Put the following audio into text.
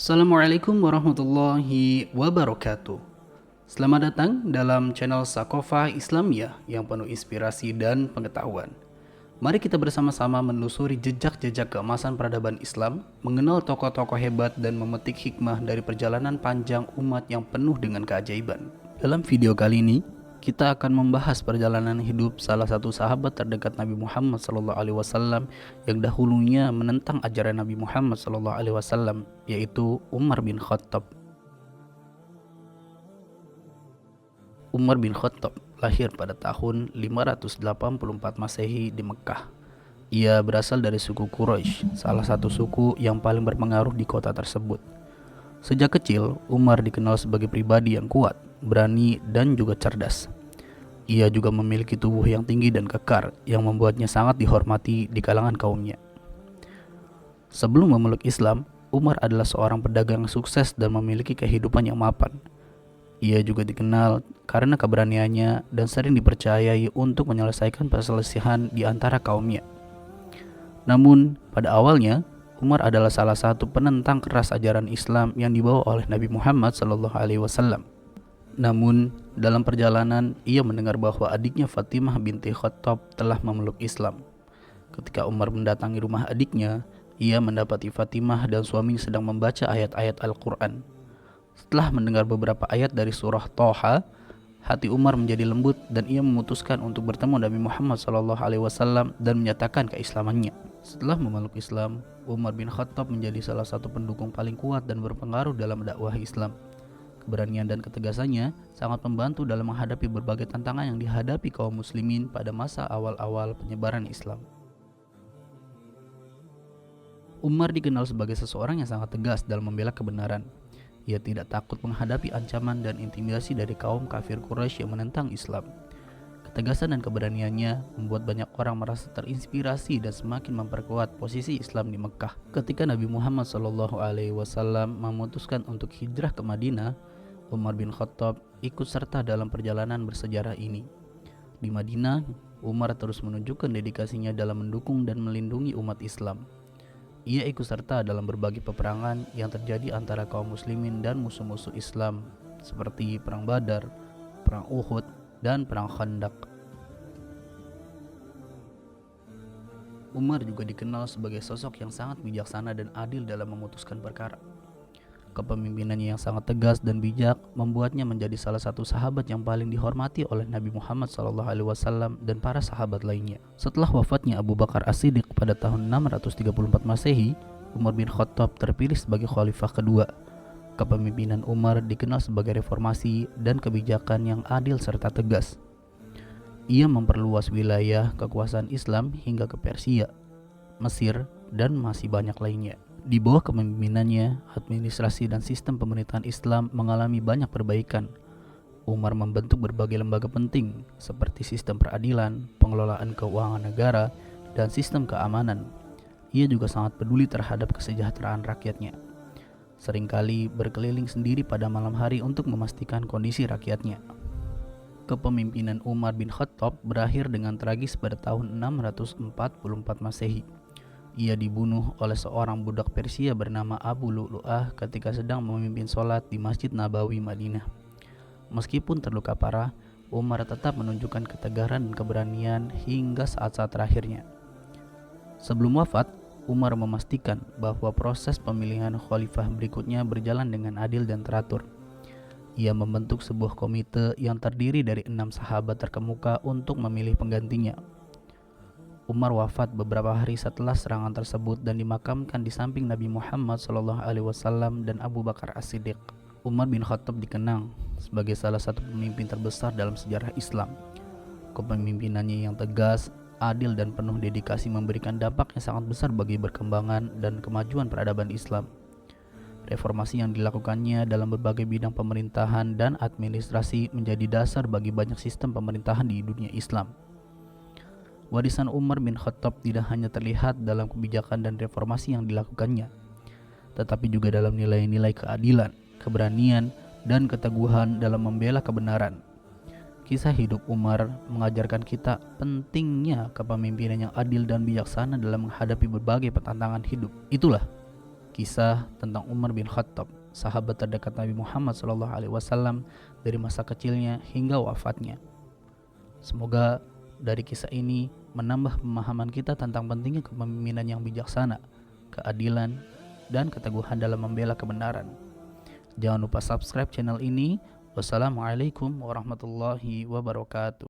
Assalamualaikum warahmatullahi wabarakatuh. Selamat datang dalam channel Sakofah Islamiyah yang penuh inspirasi dan pengetahuan. Mari kita bersama-sama menelusuri jejak-jejak keemasan peradaban Islam, mengenal tokoh-tokoh hebat dan memetik hikmah dari perjalanan panjang umat yang penuh dengan keajaiban. Dalam video kali ini, kita akan membahas perjalanan hidup salah satu sahabat terdekat Nabi Muhammad SAW yang dahulunya menentang ajaran Nabi Muhammad SAW, yaitu Umar bin Khattab. Umar bin Khattab lahir pada tahun 584 Masehi di Mekah. Ia berasal dari suku Quraisy, salah satu suku yang paling berpengaruh di kota tersebut. Sejak kecil, Umar dikenal sebagai pribadi yang kuat, berani, dan juga cerdas. Ia juga memiliki tubuh yang tinggi dan kekar yang membuatnya sangat dihormati di kalangan kaumnya. Sebelum memeluk Islam, Umar adalah seorang pedagang sukses dan memiliki kehidupan yang mapan. Ia juga dikenal karena keberaniannya dan sering dipercayai untuk menyelesaikan perselisihan di antara kaumnya. Namun, pada awalnya, Umar adalah salah satu penentang keras ajaran Islam yang dibawa oleh Nabi Muhammad SAW. Namun, dalam perjalanan, ia mendengar bahwa adiknya Fatimah binti Khattab telah memeluk Islam. Ketika Umar mendatangi rumah adiknya, ia mendapati Fatimah dan suaminya sedang membaca ayat-ayat Al-Quran. Setelah mendengar beberapa ayat dari surah Thaha, hati Umar menjadi lembut dan ia memutuskan untuk bertemu Nabi Muhammad SAW dan menyatakan keislamannya. Setelah memeluk Islam, Umar bin Khattab menjadi salah satu pendukung paling kuat dan berpengaruh dalam dakwah Islam. Keberanian dan ketegasannya sangat membantu dalam menghadapi berbagai tantangan yang dihadapi kaum muslimin pada masa awal-awal penyebaran Islam. Umar dikenal sebagai seseorang yang sangat tegas dalam membela kebenaran. Ia tidak takut menghadapi ancaman dan intimidasi dari kaum kafir Quraisy yang menentang Islam. Ketegasan dan keberaniannya membuat banyak orang merasa terinspirasi dan semakin memperkuat posisi Islam di Mekah. Ketika Nabi Muhammad SAW memutuskan untuk hijrah ke Madinah, Umar bin Khattab ikut serta dalam perjalanan bersejarah ini. Di Madinah, Umar terus menunjukkan dedikasinya dalam mendukung dan melindungi umat Islam. Ia ikut serta dalam berbagai peperangan yang terjadi antara kaum muslimin dan musuh-musuh Islam, seperti Perang Badar, Perang Uhud, dan Perang Khandaq. Umar juga dikenal sebagai sosok yang sangat bijaksana dan adil dalam memutuskan perkara. Kepemimpinannya yang sangat tegas dan bijak membuatnya menjadi salah satu sahabat yang paling dihormati oleh Nabi Muhammad SAW dan para sahabat lainnya. Setelah wafatnya Abu Bakar As-Siddiq pada tahun 634 Masehi, Umar bin Khattab terpilih sebagai khalifah kedua. Kepemimpinan Umar dikenal sebagai reformasi dan kebijakan yang adil serta tegas. Ia memperluas wilayah kekuasaan Islam hingga ke Persia, Mesir, dan masih banyak lainnya. Di bawah kepemimpinannya, administrasi dan sistem pemerintahan Islam mengalami banyak perbaikan. Umar membentuk berbagai lembaga penting seperti sistem peradilan, pengelolaan keuangan negara, dan sistem keamanan. Ia juga sangat peduli terhadap kesejahteraan rakyatnya. Seringkali berkeliling sendiri pada malam hari untuk memastikan kondisi rakyatnya. Kepemimpinan Umar bin Khattab berakhir dengan tragis pada tahun 644 Masehi. Ia dibunuh oleh seorang budak Persia bernama Abu Lu'lu'ah ketika sedang memimpin sholat di Masjid Nabawi, Madinah. Meskipun terluka parah, Umar tetap menunjukkan ketegaran dan keberanian hingga saat-saat terakhirnya. Sebelum wafat, Umar memastikan bahwa proses pemilihan khalifah berikutnya berjalan dengan adil dan teratur. Ia membentuk sebuah komite yang terdiri dari 6 sahabat terkemuka untuk memilih penggantinya. Umar wafat beberapa hari setelah serangan tersebut dan dimakamkan di samping Nabi Muhammad SAW dan Abu Bakar As-Siddiq. Umar bin Khattab dikenang sebagai salah satu pemimpin terbesar dalam sejarah Islam. Kepemimpinannya yang tegas, adil, dan penuh dedikasi memberikan dampak yang sangat besar bagi perkembangan dan kemajuan peradaban Islam. Reformasi yang dilakukannya dalam berbagai bidang pemerintahan dan administrasi menjadi dasar bagi banyak sistem pemerintahan di dunia Islam. Warisan Umar bin Khattab tidak hanya terlihat dalam kebijakan dan reformasi yang dilakukannya, tetapi juga dalam nilai-nilai keadilan, keberanian, dan keteguhan dalam membela kebenaran. Kisah hidup Umar mengajarkan kita pentingnya kepemimpinan yang adil dan bijaksana dalam menghadapi berbagai tantangan hidup. Itulah kisah tentang Umar bin Khattab, sahabat terdekat Nabi Muhammad SAW dari masa kecilnya hingga wafatnya. Semoga dari kisah ini menambah pemahaman kita tentang pentingnya kepemimpinan yang bijaksana, keadilan, dan keteguhan dalam membela kebenaran. Jangan lupa subscribe channel ini. Wassalamualaikum warahmatullahi wabarakatuh.